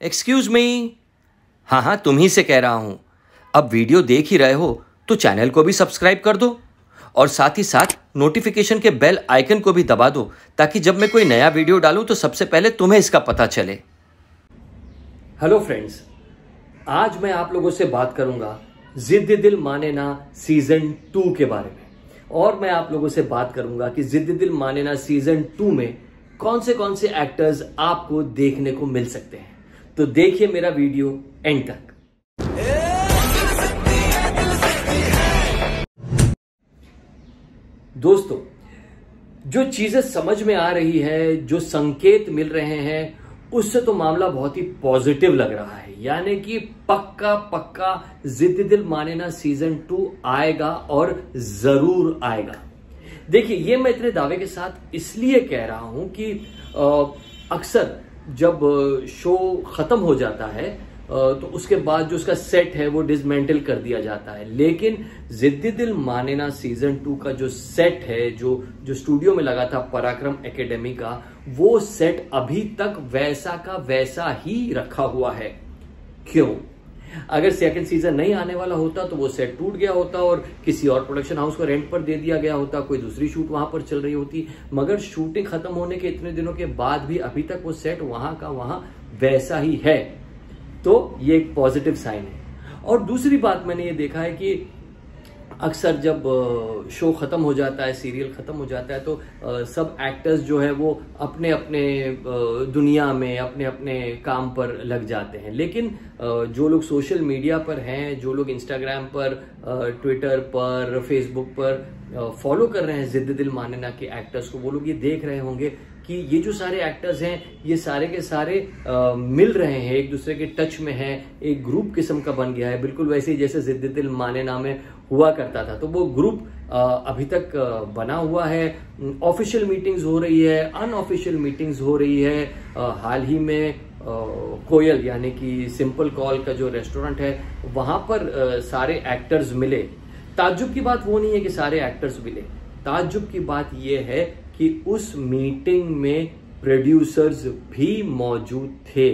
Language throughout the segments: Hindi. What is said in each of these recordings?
Excuse me. हाँ हाँ, तुम ही से कह रहा हूँ। अब वीडियो देख ही रहे हो तो चैनल को भी सब्सक्राइब कर दो और साथ ही साथ नोटिफिकेशन के बेल आइकन को भी दबा दो ताकि जब मैं कोई नया वीडियो डालूं तो सबसे पहले तुम्हें इसका पता चले। हेलो फ्रेंड्स, आज मैं आप लोगों से बात करूंगा जिद्दी दिल माने ना सीजन 2 के बारे में। और मैं आप लोगों से बात करूंगा कि जिद्दी दिल माने ना सीजन 2 में कौन से एक्टर्स आपको देखने को मिल सकते हैं। तो देखिए मेरा वीडियो एंड तक। दोस्तों, जो चीजें समझ में आ रही है, जो संकेत मिल रहे हैं, उससे तो मामला बहुत ही पॉजिटिव लग रहा है। यानी कि पक्का जिद्दी दिल माने ना सीजन 2 आएगा और जरूर आएगा। देखिए, ये मैं इतने दावे के साथ इसलिए कह रहा हूं कि अक्सर जब शो खत्म हो जाता है तो उसके बाद जो उसका सेट है वो डिसमेंटल कर दिया जाता है। लेकिन जिद्दी दिल माने ना सीजन 2 का जो सेट है, जो स्टूडियो में लगा था पराक्रम एकेडमी का, वो सेट अभी तक वैसा का वैसा ही रखा हुआ है। क्यों? अगर सेकंड सीजन नहीं आने वाला होता तो वो सेट टूट गया होता और किसी और प्रोडक्शन हाउस को रेंट पर दे दिया गया होता, कोई दूसरी शूट वहां पर चल रही होती। मगर शूटिंग खत्म होने के इतने दिनों के बाद भी अभी तक वो सेट वहां का वहां वैसा ही है। तो ये एक पॉजिटिव साइन है। और दूसरी बात मैंने ये देखा है कि अक्सर जब शो खत्म हो जाता है, सीरियल खत्म हो जाता है, तो सब एक्टर्स जो है वो अपने अपने दुनिया में अपने अपने काम पर लग जाते हैं। लेकिन जो लोग सोशल मीडिया पर हैं, जो लोग इंस्टाग्राम पर, ट्विटर पर, फेसबुक पर फॉलो कर रहे हैं जिद्दी दिल माने ना के एक्टर्स को, वो लोग ये देख रहे होंगे कि ये जो सारे एक्टर्स हैं ये सारे के सारे मिल रहे हैं, एक दूसरे के टच में हैं, एक ग्रुप किस्म का बन गया है, बिल्कुल वैसे ही जैसे जिद्दी दिल माने ना में हुआ करता था। तो वो ग्रुप अभी तक बना हुआ है। ऑफिशियल मीटिंग्स हो रही है, अनऑफिशियल मीटिंग्स हो रही है। हाल ही में कोयल यानी कि सिंपल कॉल का जो रेस्टोरेंट है वहां पर सारे एक्टर्स मिले। ताज्जुब की बात वो नहीं है कि सारे एक्टर्स मिले, ताज्जुब की बात ये है कि उस मीटिंग में प्रोड्यूसर्स भी मौजूद थे।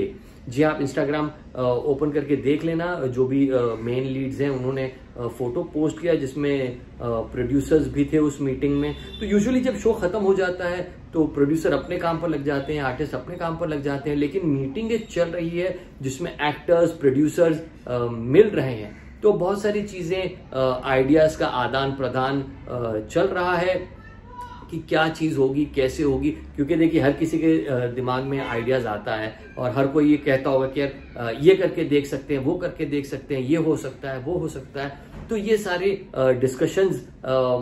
जी, आप इंस्टाग्राम ओपन करके देख लेना, जो भी मेन लीड्स हैं उन्होंने फोटो पोस्ट किया जिसमें प्रोड्यूसर्स भी थे उस मीटिंग में। तो यूजुअली जब शो खत्म हो जाता है तो प्रोड्यूसर अपने काम पर लग जाते हैं, आर्टिस्ट अपने काम पर लग जाते हैं, लेकिन मीटिंग चल रही है जिसमें एक्टर्स, प्रोड्यूसर्स मिल रहे हैं। तो बहुत सारी चीजें, आइडियाज का आदान प्रदान चल रहा है कि क्या चीज होगी, कैसे होगी। क्योंकि देखिए, हर किसी के दिमाग में आइडियाज आता है और हर कोई ये कहता होगा कि यार ये करके देख सकते हैं, वो करके देख सकते हैं, ये हो सकता है, वो हो सकता है। तो ये सारे डिस्कशंस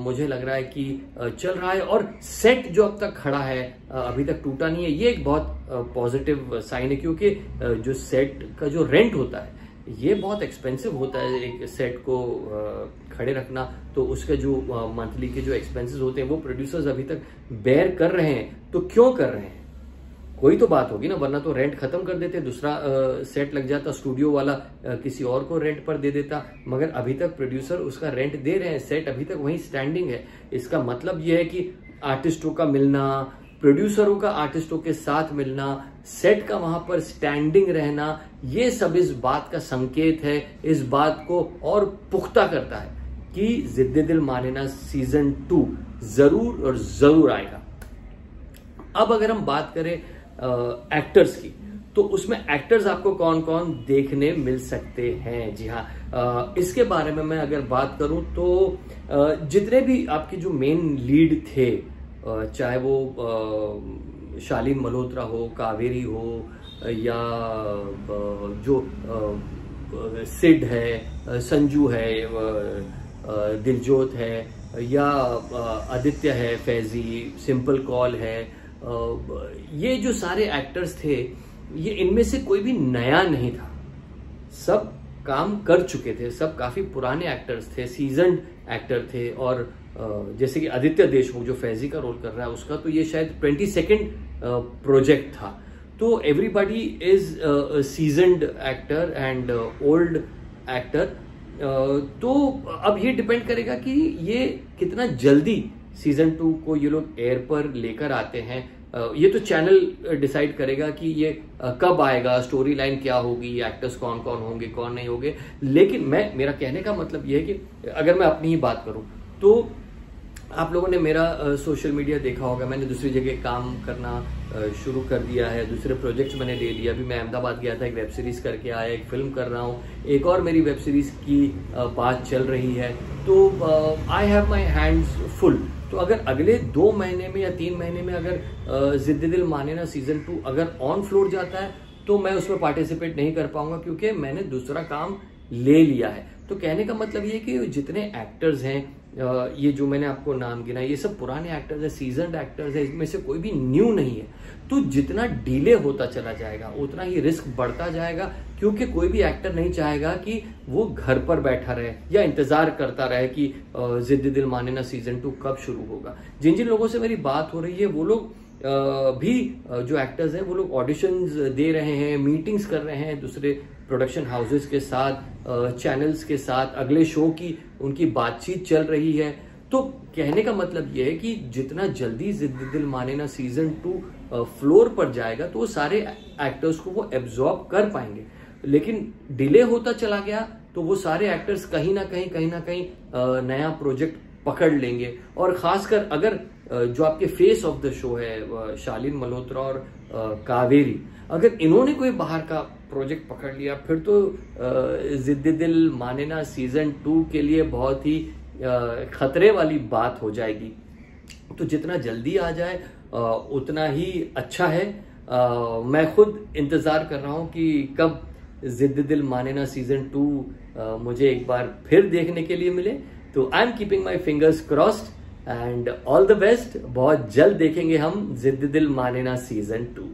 मुझे लग रहा है कि चल रहा है। और सेट जो अब तक खड़ा है, अभी तक टूटा नहीं है, ये एक बहुत पॉजिटिव साइन है। क्योंकि जो सेट का जो रेंट होता है ये बहुत एक्सपेंसिव होता है, एक सेट को खड़े रखना। तो उसके जो मंथली के जो एक्सपेंसेस होते हैं वो प्रोड्यूसर्स अभी तक बेयर कर रहे हैं। तो क्यों कर रहे हैं? कोई तो बात होगी ना, वरना तो रेंट खत्म कर देते, दूसरा सेट लग जाता, स्टूडियो वाला किसी और को रेंट पर दे देता। मगर अभी तक प्रोड्यूसर उसका रेंट दे रहे हैं, सेट अभी तक वहीं स्टैंडिंग है। इसका मतलब यह है कि आर्टिस्टों का मिलना, प्रोड्यूसरों का आर्टिस्टों के साथ मिलना, सेट का वहां पर स्टैंडिंग रहना, ये सब इस बात का संकेत है, इस बात को और पुख्ता करता है कि जिद्दी दिल माने ना सीजन 2 जरूर और जरूर आएगा। अब अगर हम बात करें एक्टर्स की, तो उसमें एक्टर्स आपको कौन कौन देखने मिल सकते हैं। जी हाँ, इसके बारे में मैं अगर बात करूं तो जितने भी आपके जो मेन लीड थे, चाहे वो शालीन मल्होत्रा हो, कावेरी हो, या जो सिड है, संजू है, दिलजोत है, या आदित्य है, फैजी, सिंपल कॉल है, ये जो सारे एक्टर्स थे, ये इनमें से कोई भी नया नहीं था। सब काम कर चुके थे, सब काफी पुराने एक्टर्स थे, सीजन्ड एक्टर थे। और जैसे कि आदित्य देशमुख जो फैजी का रोल कर रहा है, उसका तो ये शायद 22nd प्रोजेक्ट था। तो everybody is seasoned actor and old actor. तो अब ये डिपेंड करेगा कि ये कितना जल्दी सीजन 2 को ये लोग एयर पर लेकर आते हैं। ये तो चैनल डिसाइड करेगा कि ये कब आएगा, स्टोरी लाइन क्या होगी, एक्टर्स कौन कौन होंगे, कौन नहीं होंगे। लेकिन मेरा कहने का मतलब ये है कि अगर मैं अपनी ही बात करूं तो आप लोगों ने मेरा सोशल मीडिया देखा होगा, मैंने दूसरी जगह काम करना शुरू कर दिया है, दूसरे प्रोजेक्ट्स मैंने ले लिया। अभी मैं अहमदाबाद गया था, एक वेब सीरीज करके आया, एक फिल्म कर रहा हूँ, एक और मेरी वेब सीरीज की बात चल रही है। तो I have my hands full. तो अगर अगले 2 महीने में या 3 महीने में अगर जिद्दी दिल माने ना सीजन 2 अगर ऑन फ्लोर जाता है तो मैं उसमें पार्टिसिपेट नहीं कर पाऊंगा, क्योंकि मैंने दूसरा काम ले लिया है। तो कहने का मतलब ये कि जितने एक्टर्स हैं, ये जो मैंने आपको नाम गिना, ये सब पुराने एक्टर्स हैं, सीजन्ड एक्टर्स हैं, इसमें से कोई भी न्यू नहीं है। तो जितना डिले होता चला जाएगा उतना ही रिस्क बढ़ता जाएगा, क्योंकि कोई भी एक्टर नहीं चाहेगा कि वो घर पर बैठा रहे या इंतजार करता रहे कि जिद्दी दिल माने ना सीजन 2 कब शुरू होगा। जिन जिन लोगों से मेरी बात हो रही है वो लोग भी जो एक्टर्स हैं वो लोग ऑडिशंस दे रहे हैं, मीटिंग्स कर रहे हैं दूसरे प्रोडक्शन हाउसेस के साथ, चैनल्स के साथ, अगले शो की उनकी बातचीत चल रही है। तो कहने का मतलब यह है कि जितना जल्दी जिद्दी दिल माने ना सीजन 2 फ्लोर पर जाएगा तो वो सारे एक्टर्स को वो एब्जॉर्ब कर पाएंगे। लेकिन डिले होता चला गया तो वो सारे एक्टर्स कहीं ना कहीं नया प्रोजेक्ट पकड़ लेंगे। और खासकर अगर जो आपके फेस ऑफ द शो है शालीन मल्होत्रा और कावेरी, अगर इन्होंने कोई बाहर का प्रोजेक्ट पकड़ लिया फिर तो जिद्दी दिल माने ना सीजन 2 के लिए बहुत ही खतरे वाली बात हो जाएगी। तो जितना जल्दी आ जाए उतना ही अच्छा है। मैं खुद इंतजार कर रहा हूं कि कब जिद्दी दिल माने ना सीजन 2 मुझे एक बार फिर देखने के लिए मिले। तो I am keeping my fingers crossed and all the best. बहुत जल्द देखेंगे हम जिद्दी दिल माने ना सीजन 2।